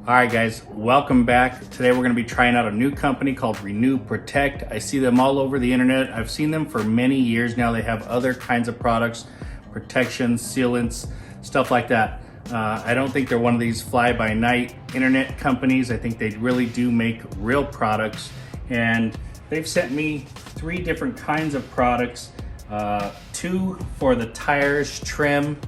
Alright guys, welcome back. Today we're going to be trying out a new company called Renew Protect. I see them all over the internet. I've seen them for many years now. They have other kinds of products, protection, sealants, stuff like that. I don't think they're one of these fly-by-night internet companies. I think they really do make real products. And they've sent me 3 different kinds of products. 2 for the tires, trim,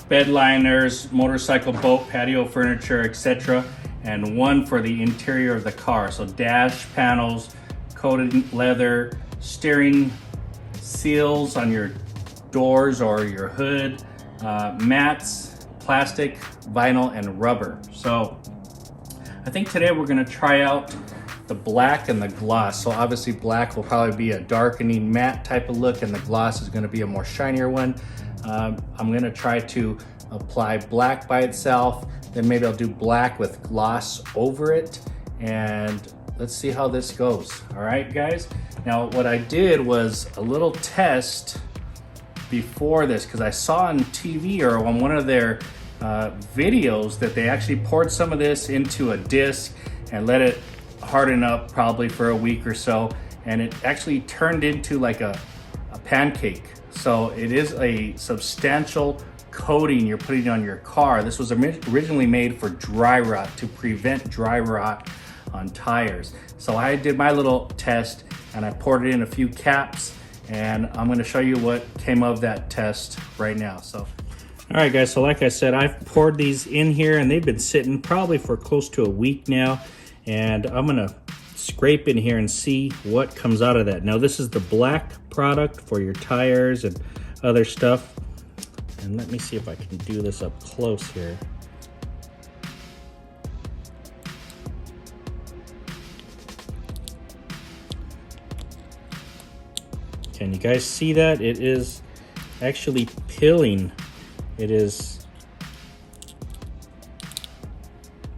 bed liners, motorcycle, boat, patio furniture, etc. And 1 for the interior of the car. So dash panels, coated leather, steering seals on your doors or your hood, mats, plastic, vinyl, and rubber. So I think today we're going to try out the black and the gloss. So obviously black will probably be a darkening matte type of look, and the gloss is going to be a more shinier one. I'm gonna try to apply black by itself, then maybe I'll do black with gloss over it, and let's see how this goes. All right, guys. Now, what I did was a little test before this, because I saw on TV or on one of their videos that they actually poured some of this into a disc and let it harden up probably for a week or so, and it actually turned into like a pancake. So it is a substantial coating you're putting on your car. This was originally made for dry rot, to prevent dry rot on tires. So I did my little test and I poured it in a few caps, and I'm going to show you what came of that test right now. So, all right guys, so like I said, I've poured these in here and they've been sitting probably for close to a week now, and I'm going to scrape in here and see what comes out of that. Now this is the black product for your tires and other stuff, and let me see if I can do this up close here. Can you guys see that? It is actually peeling. It is,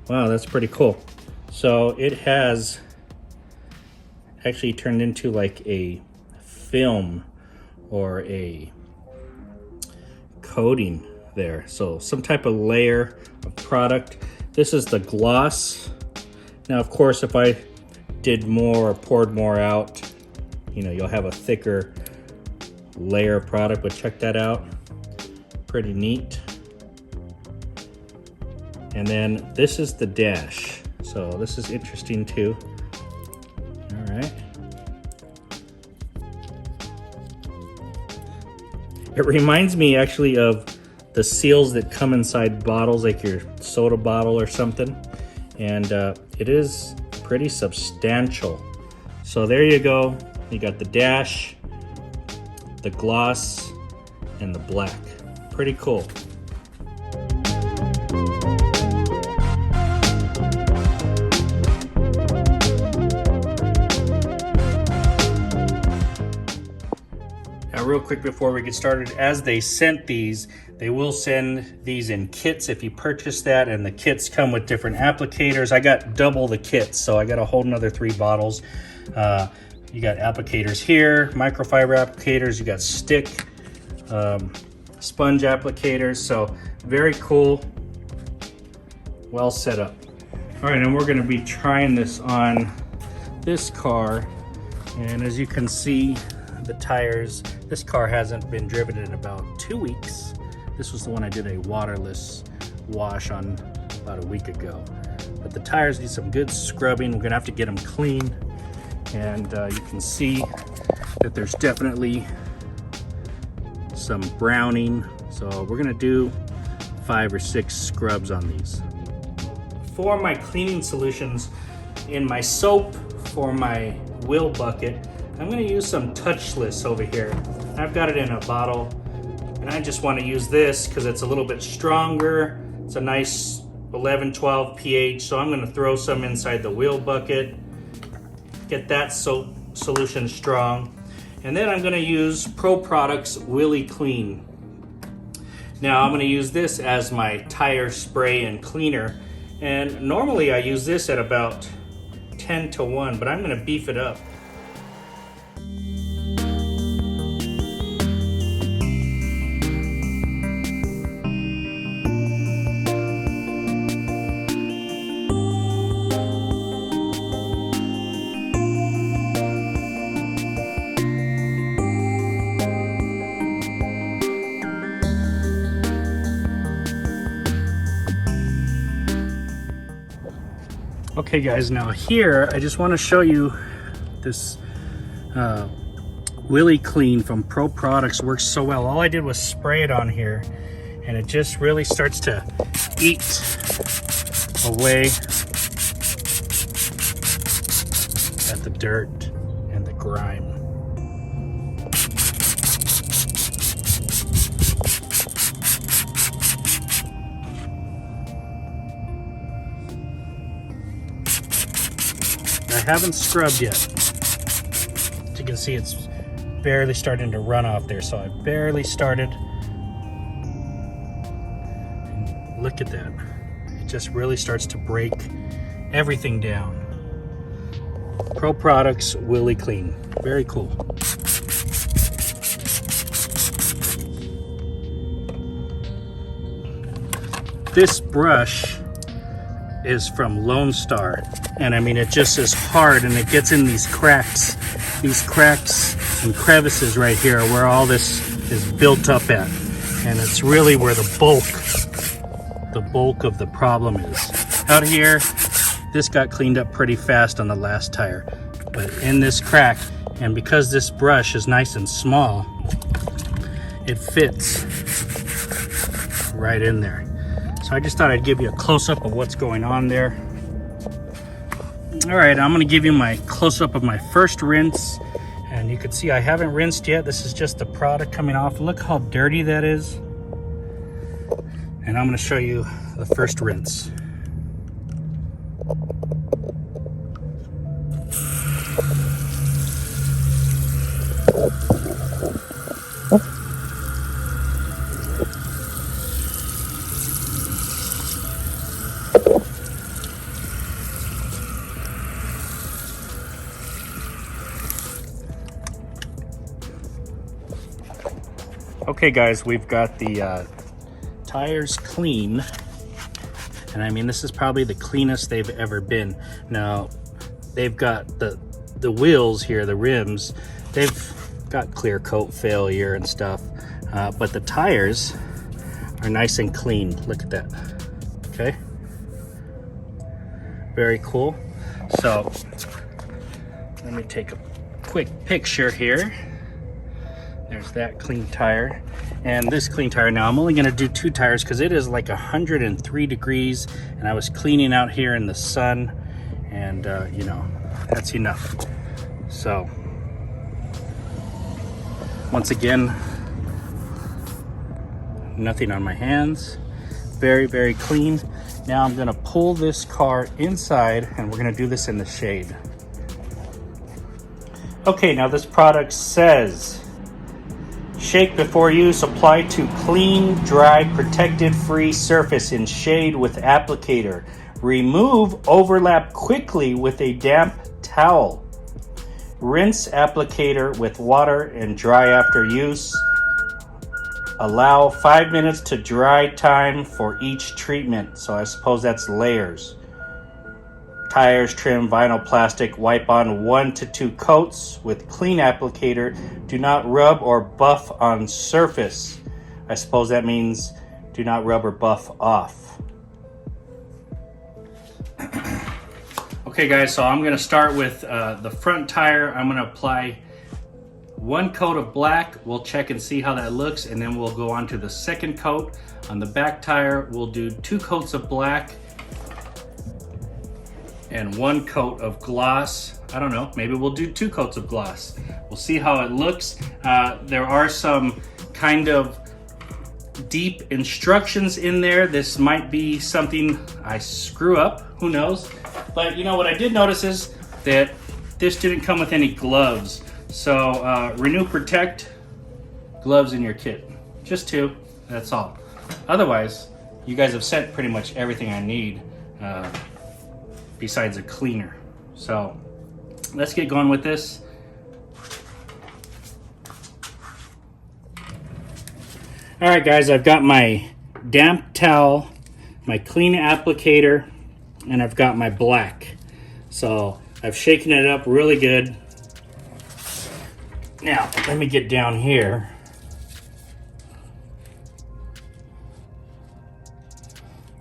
wow, that's pretty cool. So it has actually turned into like a film or a coating there. So some type of layer of product. This is the gloss. Now, of course, if I did more or poured more out, you know, you'll have a thicker layer of product, but check that out. Pretty neat. And then this is the dash. So this is interesting too. All right. It reminds me actually of the seals that come inside bottles, like your soda bottle or something. And it is pretty substantial. So there you go. You got the dash, the gloss, and the black. Pretty cool. Now, real quick before we get started, as they sent these, they will send these in kits if you purchase that, and the kits come with different applicators. I got double the kits, so I got a whole nother 3 bottles. You got applicators here, microfiber applicators, you got stick, sponge applicators, so very cool, well set up. All right, and we're gonna be trying this on this car, and as you can see, the tires, this car hasn't been driven in about 2 weeks. This was the one I did a waterless wash on about a week ago. But the tires need some good scrubbing. We're gonna have to get them clean. And you can see that there's definitely some browning. So we're gonna do 5 or 6 scrubs on these. For my cleaning solutions, in my soap for my wheel bucket, I'm gonna use some touchless over here. I've got it in a bottle, and I just wanna use this because it's a little bit stronger. It's a nice 11, 12 pH, so I'm gonna throw some inside the wheel bucket. Get that soap solution strong. And then I'm gonna use Pro Products Willy Clean. Now I'm gonna use this as my tire spray and cleaner. And normally I use this at about 10 10-to-1, but I'm gonna beef it up. Okay guys, now here I just want to show you this Willy Clean from Pro Products. Works so well. All I did was spray it on here and it just really starts to eat away at the dirt and the grime. I haven't scrubbed yet. As you can see, it's barely starting to run off there, so I barely started. And look at that. It just really starts to break everything down. Pro Products Willy Clean. Very cool. This brush is from Lone Star, and I mean it just is hard and it gets in these cracks and crevices right here where all this is built up at, and it's really where the bulk of the problem is. Out here, this got cleaned up pretty fast on the last tire, but in this crack, and because this brush is nice and small, it fits right in there. So I just thought I'd give you a close-up of what's going on there. All right, I'm gonna give you my close-up of my first rinse. And you can see I haven't rinsed yet. This is just the product coming off. Look how dirty that is. And I'm gonna show you the first rinse. Okay guys, we've got the tires clean, and I mean this is probably the cleanest they've ever been. Now they've got the wheels here, the rims, they've got clear coat failure and stuff, but the tires are nice and clean. Look at that. Okay, very cool. So let me take a quick picture here. There's that clean tire and this clean tire. Now I'm only going to do 2 tires because it is like 103 degrees and I was cleaning out here in the sun, and you know, that's enough. So once again, nothing on my hands, very, very clean. Now I'm going to pull this car inside and we're going to do this in the shade. Okay, now this product says shake before use, apply to clean, dry, protected, free surface in shade with applicator. Remove overlap quickly with a damp towel. Rinse applicator with water and dry after use. Allow 5 minutes to dry time for each treatment. So I suppose that's layers. Tires, trim, vinyl, plastic, wipe on 1 to 2 coats with clean applicator. Do not rub or buff on surface. I suppose that means do not rub or buff off. Okay guys, so I'm gonna start with the front tire. I'm gonna apply 1 coat of black. We'll check and see how that looks, and then we'll go on to the second coat. On the back tire, we'll do 2 coats of black and 1 coat of gloss. I don't know, maybe we'll do 2 coats of gloss. We'll see how it looks. There are some kind of deep instructions in there. This might be something I screw up, who knows? But you know what I did notice is that this didn't come with any gloves. So Renew Protect gloves in your kit. Just 2, that's all. Otherwise, you guys have sent pretty much everything I need besides a cleaner. So let's get going with this. All right, guys, I've got my damp towel, my clean applicator, and I've got my black. So I've shaken it up really good. Now, let me get down here.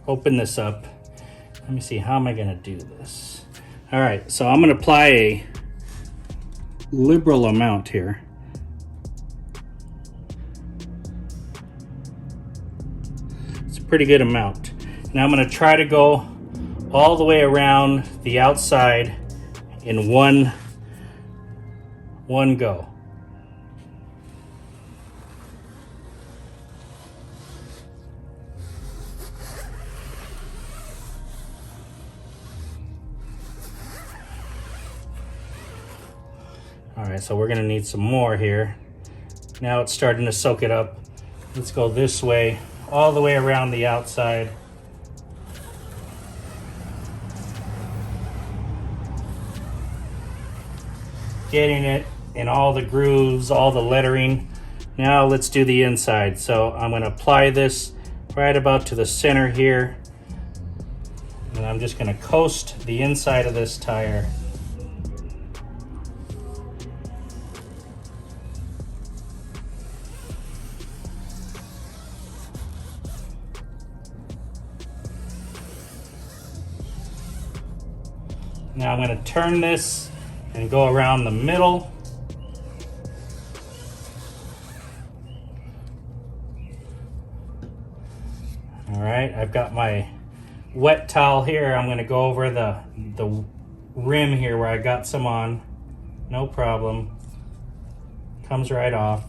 Open this up. Let me see, how am I gonna do this? All right, so I'm gonna apply a liberal amount here. Pretty good amount. Now I'm going to try to go all the way around the outside in one go. All right, so we're going to need some more here. Now it's starting to soak it up. Let's go this way, all the way around the outside. Getting it in all the grooves, all the lettering. Now let's do the inside. So I'm going to apply this right about to the center here. And I'm just going to coast the inside of this tire. Now I'm going to turn this and go around the middle. All right, I've got my wet towel here. I'm going to go over the rim here where I got some on. No problem. Comes right off.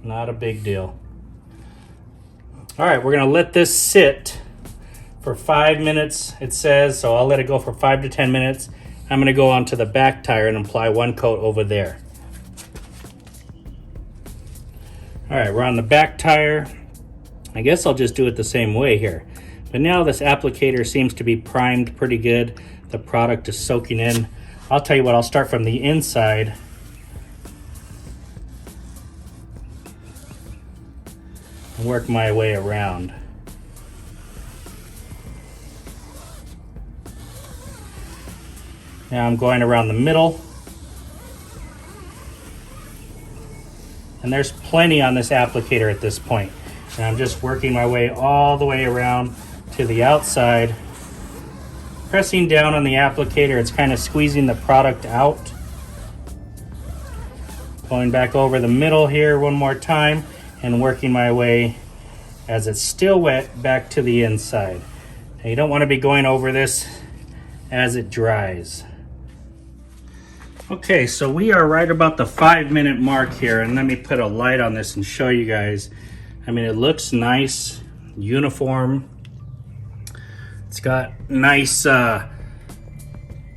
Not a big deal. All right, we're going to let this sit for 5 minutes, it says, so I'll let it go for 5 to 10 minutes. I'm going to go onto the back tire and apply one coat over there. All right, we're on the back tire. I guess I'll just do it the same way here. But now this applicator seems to be primed pretty good. The product is soaking in. I'll tell you what, I'll start from the inside. And work my way around. Now I'm going around the middle. And there's plenty on this applicator at this point. And I'm just working my way all the way around to the outside. Pressing down on the applicator, it's kind of squeezing the product out. Going back over the middle here one more time and working my way, as it's still wet, back to the inside. Now you don't want to be going over this as it dries. Okay, so we are right about the 5-minute mark here, and let me put a light on this and show you guys. I mean, it looks nice, uniform. It's got nice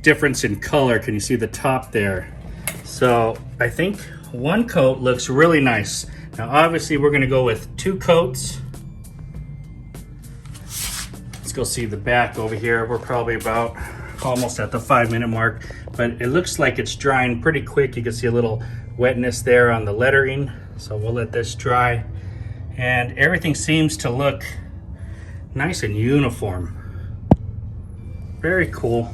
difference in color. Can you see the top there? So I think one coat looks really nice. Now obviously we're gonna go with 2 coats. Let's go see the back over here. We're probably about almost at the 5-minute mark, but it looks like it's drying pretty quick. You can see a little wetness there on the lettering. So we'll let this dry. And everything seems to look nice and uniform. Very cool.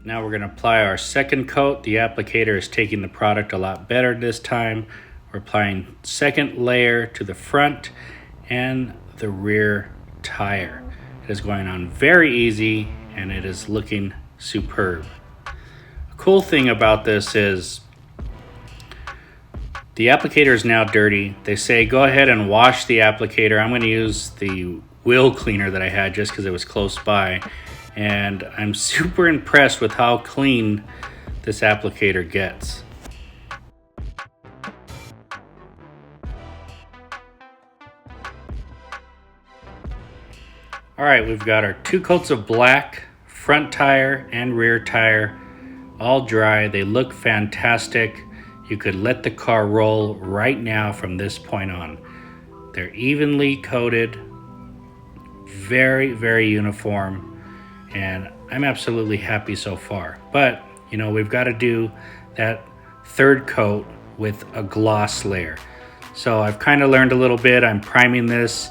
Now we're gonna apply our second coat. The applicator is taking the product a lot better this time. We're applying second layer to the front and the rear tire. It is going on very easy and it is looking superb. A cool thing about this is the applicator is now dirty. They say go ahead and wash the applicator. I'm going to use the wheel cleaner that I had just because it was close by. And I'm super impressed with how clean this applicator gets. All right, we've got our 2 coats of black, front tire and rear tire, all dry. They look fantastic. You could let the car roll right now from this point on. They're evenly coated, very, very uniform, and I'm absolutely happy so far. But, you know, we've got to do that third coat with a gloss layer. So I've kind of learned a little bit. I'm priming this.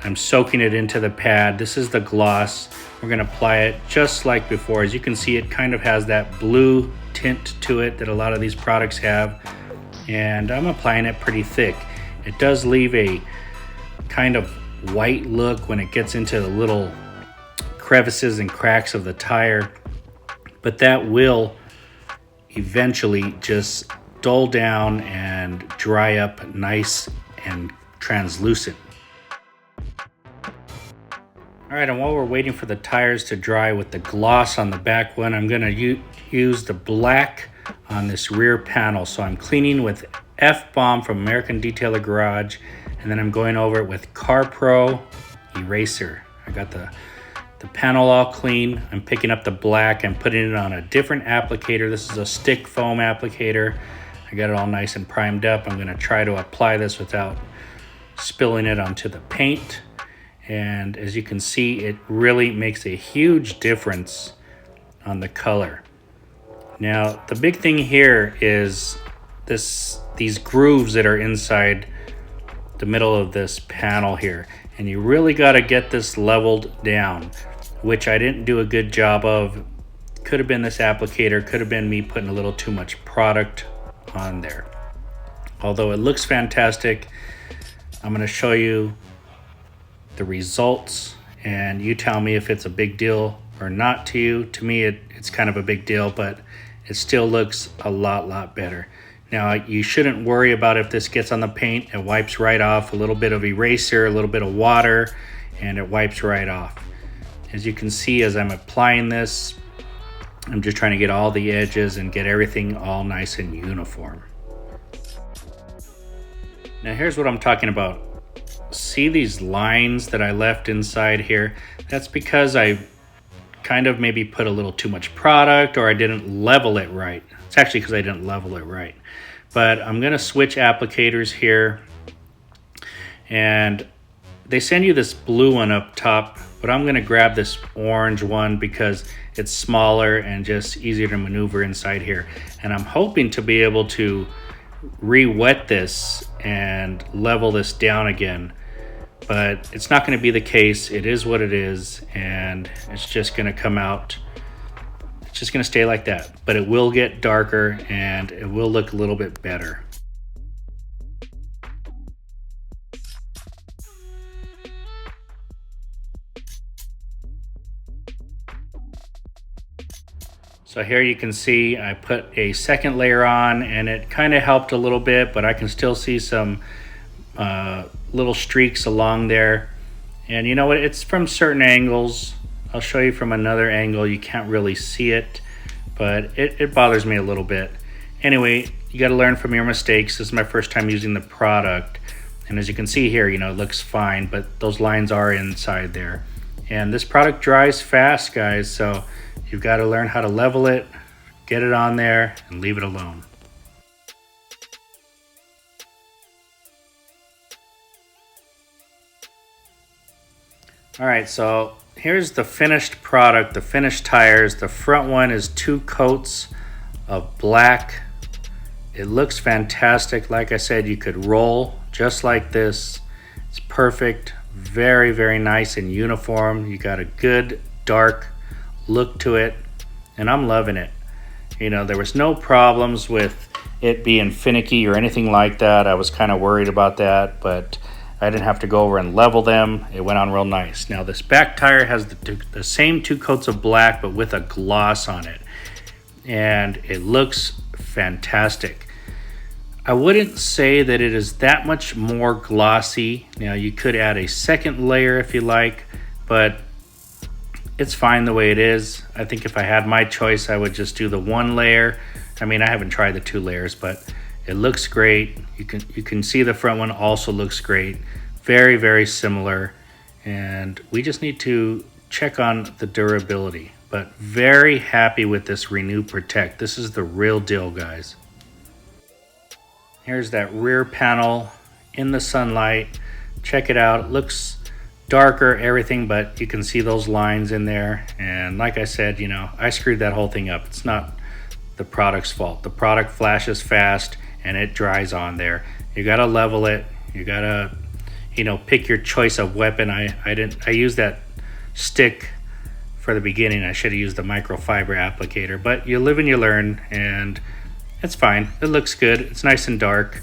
I'm soaking it into the pad. This is the gloss. We're going to apply it just like before. As you can see, it kind of has that blue tint to it that a lot of these products have. And I'm applying it pretty thick. It does leave a kind of white look when it gets into the little crevices and cracks of the tire. But that will eventually just dull down and dry up nice and translucent. All right, and while we're waiting for the tires to dry with the gloss on the back one, I'm gonna use the black on this rear panel. So I'm cleaning with F-Bomb from American Detailer Garage, and then I'm going over it with Car Pro Eraser. I got the panel all clean. I'm picking up the black and putting it on a different applicator. This is a stick foam applicator. I got it all nice and primed up. I'm gonna try to apply this without spilling it onto the paint. And as you can see, it really makes a huge difference on the color. Now, the big thing here is these grooves that are inside the middle of this panel here. And you really got to get this leveled down, which I didn't do a good job of. Could have been this applicator, could have been me putting a little too much product on there. Although it looks fantastic, I'm going to show you the results and you tell me if it's a big deal or not to you. To me, it's kind of a big deal, but it still looks a lot better. Now, you shouldn't worry about if this gets on the paint. It wipes right off. A little bit of eraser, a little bit of water, and it wipes right off. As you can see, as I'm applying this, I'm just trying to get all the edges and get everything all nice and uniform. Now here's what I'm talking about. See these lines that I left inside here? That's because I kind of maybe put a little too much product, or I didn't level it right. It's actually because I didn't level it right. But I'm gonna switch applicators here. And they send you this blue one up top, but I'm gonna grab this orange one because it's smaller and just easier to maneuver inside here. And I'm hoping to be able to re-wet this and level this down again. But it's not going to be the case. It is what it is, and it's just going to come out. It's just going to stay like that. But it will get darker and it will look a little bit better. So here you can see I put a second layer on, and it kind of helped a little bit, but I can still see some little streaks along there. And you know what, it's from certain angles. I'll show you from another angle. You can't really see it, but it bothers me a little bit. Anyway, you got to learn from your mistakes. This is my first time using the product, and as you can see here, you know, it looks fine, but those lines are inside there. And this product dries fast, guys, so you've got to learn how to level it, get it on there, and leave it alone. All right, so here's the finished product, the finished tires. The front one is 2 coats of black. It looks fantastic. Like I said, you could roll just like this. It's perfect, very nice and uniform. You got a good dark look to it, and I'm loving it. You know, there was no problems with it being finicky or anything like that. I was kind of worried about that, but I didn't have to go over and level them. It went on real nice. Now this back tire has the same 2 coats of black, but with a gloss on it, and it looks fantastic. I wouldn't say that it is that much more glossy. Now you could add a second layer if you like, but it's fine the way it is. I think if I had my choice, I would just do the 1 layer. I mean, I haven't tried the 2 layers, but it looks great. You can see the front one also looks great. Very similar. And we just need to check on the durability. But very happy with this Renew Protect. This is the real deal, guys. Here's that rear panel in the sunlight. Check it out. It looks darker, everything, but you can see those lines in there. And like I said, you know, I screwed that whole thing up. It's not the product's fault. The product flashes fast and it dries on there. You gotta level it. You gotta, you know, pick your choice of weapon. I used that stick for the beginning. I should have used the microfiber applicator, but you live and you learn, and it's fine. It looks good. It's nice and dark.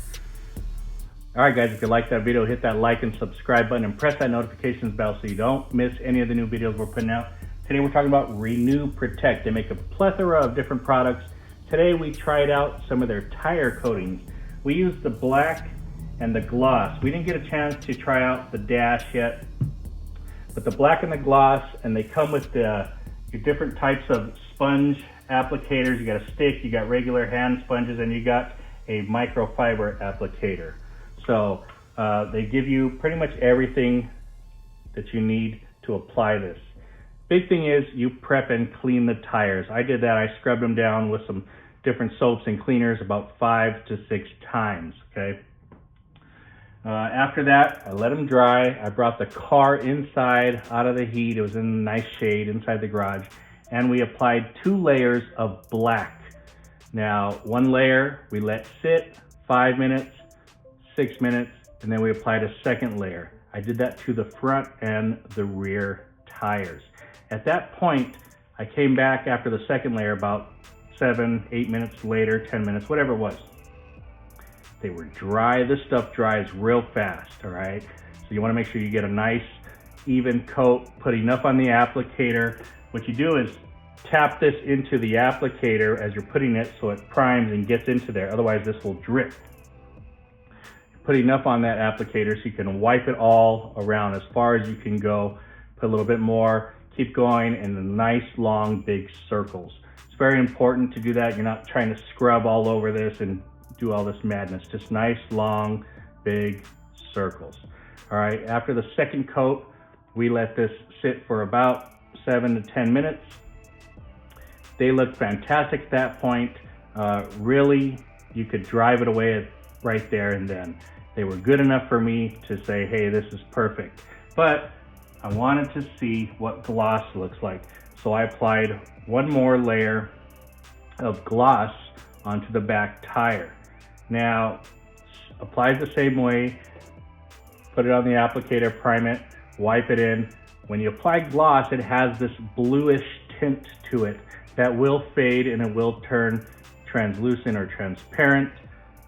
All right, guys, if you like that video, hit that like and subscribe button and press that notifications bell so you don't miss any of the new videos we're putting out. Today we're talking about Renew Protect. They make a plethora of different products. Today we tried out some of their tire coatings. We used the Blak and the Gloz. We didn't get a chance to try out the Dash yet, but the Blak and the Gloz, and they come with your different types of sponge applicators. You got a stick, you got regular hand sponges, and you got a microfiber applicator. So they give you pretty much everything that you need to apply this. Big thing is you prep and clean the tires. I did that. I scrubbed them down with some different soaps and cleaners about 5 to 6 times, okay? After that, I let them dry. I brought the car inside out of the heat. It was in a nice shade inside the garage. And we applied 2 layers of black. Now, 1 layer we let sit 5 minutes, 6 minutes, and then we applied a 2nd layer. I did that to the front and the rear tires. At that point, I came back after the 2nd layer about 7, 8 minutes later, 10 minutes, whatever it was. They were dry. This stuff dries real fast, all right? So you wanna make sure you get a nice, even coat, put enough on the applicator. What you do is tap this into the applicator as you're putting it so it primes and gets into there. Otherwise, this will drip. Put enough on that applicator so you can wipe it all around as far as you can go. Put a little bit more, keep going in the nice, long, big circles. It's very important to do that. You're not trying to scrub all over this and do all this madness. Just nice, long, big circles. All right, after the 2nd coat, we let this sit for about 7 to 10 minutes. They look fantastic at that point. Really, you could drive it away right there and then. They were good enough for me to say, hey, this is perfect. But I wanted to see what gloss looks like. So I applied 1 more layer of gloss onto the back tire. Now, applies the same way. Put it on the applicator, prime it, wipe it in. When you apply gloss, it has this bluish tint to it that will fade and it will turn translucent or transparent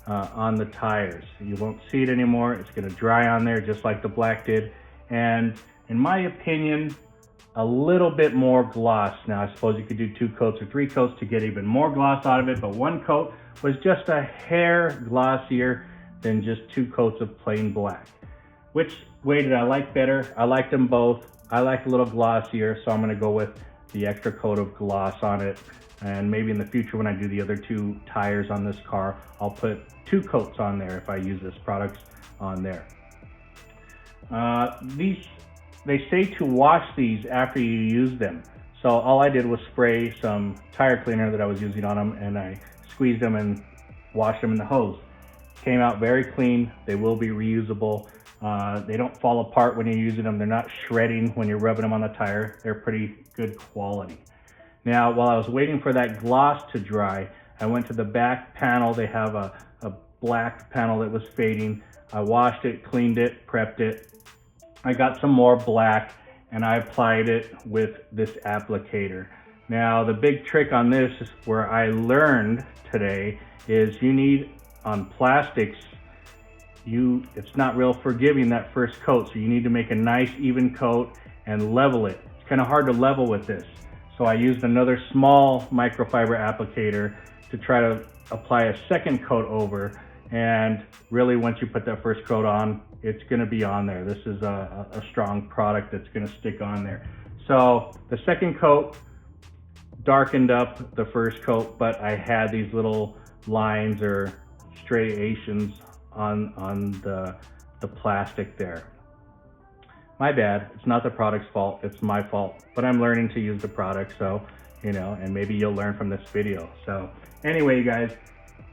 on the tires. You won't see it anymore. It's gonna dry on there just like the Blak did. And in my opinion, a little bit more gloss. Now, I suppose you could do 2 coats or 3 coats to get even more gloss out of it, but 1 coat was just a hair glossier than just 2 coats of plain black. Which way did I like better? I liked them both. I like a little glossier, so I'm gonna go with the extra coat of gloss on it. And maybe in the future when I do the other 2 tires on this car, I'll put 2 coats on there if I use this product on there. They say to wash these after you use them. So all I did was spray some tire cleaner that I was using on them, and I squeezed them and washed them in the hose. Came out very clean. They will be reusable. They don't fall apart when you're using them. They're not shredding when you're rubbing them on the tire. They're pretty good quality. Now, while I was waiting for that gloss to dry, I went to the back panel. They have a black panel that was fading. I washed it, cleaned it, prepped it. I got some more black and I applied it with this applicator. Now, the big trick on this is where I learned today is you need on plastics, it's not real forgiving that first coat. So you need to make a nice even coat and level it. It's kind of hard to level with this. So I used another small microfiber applicator to try to apply a 2nd coat over. And really, once you put that first coat on, it's gonna be on there. This is a strong product that's gonna stick on there. So the 2nd coat darkened up the first coat, but I had these little lines or striations on the plastic there. My bad, it's not the product's fault, it's my fault, but I'm learning to use the product, so, you know, and maybe you'll learn from this video. So anyway, you guys,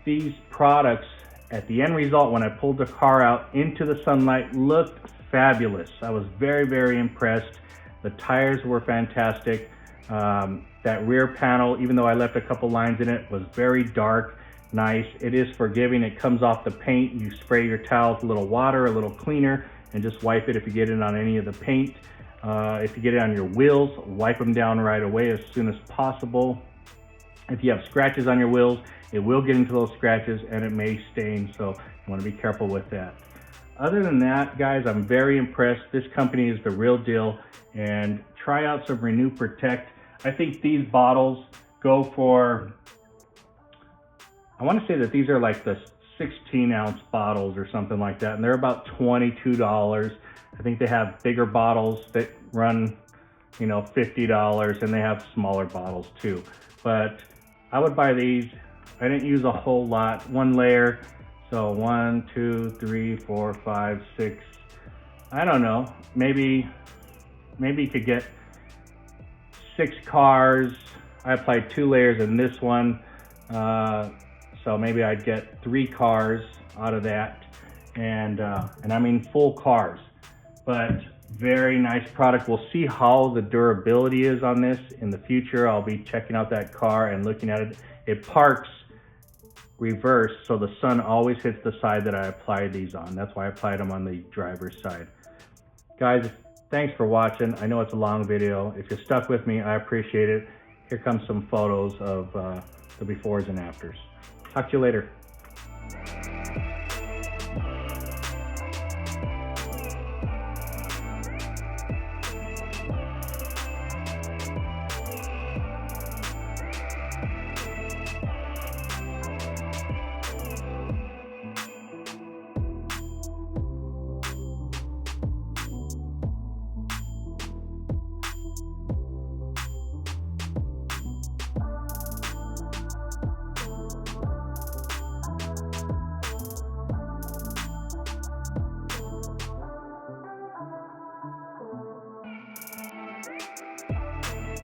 these products at the end result, when I pulled the car out into the sunlight, looked fabulous. I was very impressed. The tires were fantastic. That rear panel, even though I left a couple lines in it, was very dark, nice. It is forgiving. It comes off the paint. You spray your towel with a little water, a little cleaner, and just wipe it if you get it on any of the paint. If you get it on your wheels, wipe them down right away as soon as possible. If you have scratches on your wheels, it will get into those scratches and it may stain, so you want to be careful with that. Other than that, guys, I'm very impressed. This company is the real deal, and try out some Renew Protect. I think these bottles go for, I want to say that these are like the 16-ounce bottles or something like that, and they're about $22. I think they have bigger bottles that run, you know, $50, and they have smaller bottles too. But I would buy these. I didn't use a whole lot. One layer, so 1, 2, 3, 4, 5, 6. I don't know. Maybe you could get 6 cars. I applied 2 layers in this one, so maybe I'd get 3 cars out of that, and I mean full cars. But very nice product. We'll see how the durability is on this in the future. I'll be checking out that car and looking at it. It parks reverse, so the sun always hits the side that I applied these on. That's why I applied them on the driver's side. Guys, thanks for watching. I know it's a long video. If you stuck with me, I appreciate it. Here comes some photos of the befores and afters. Talk to you later.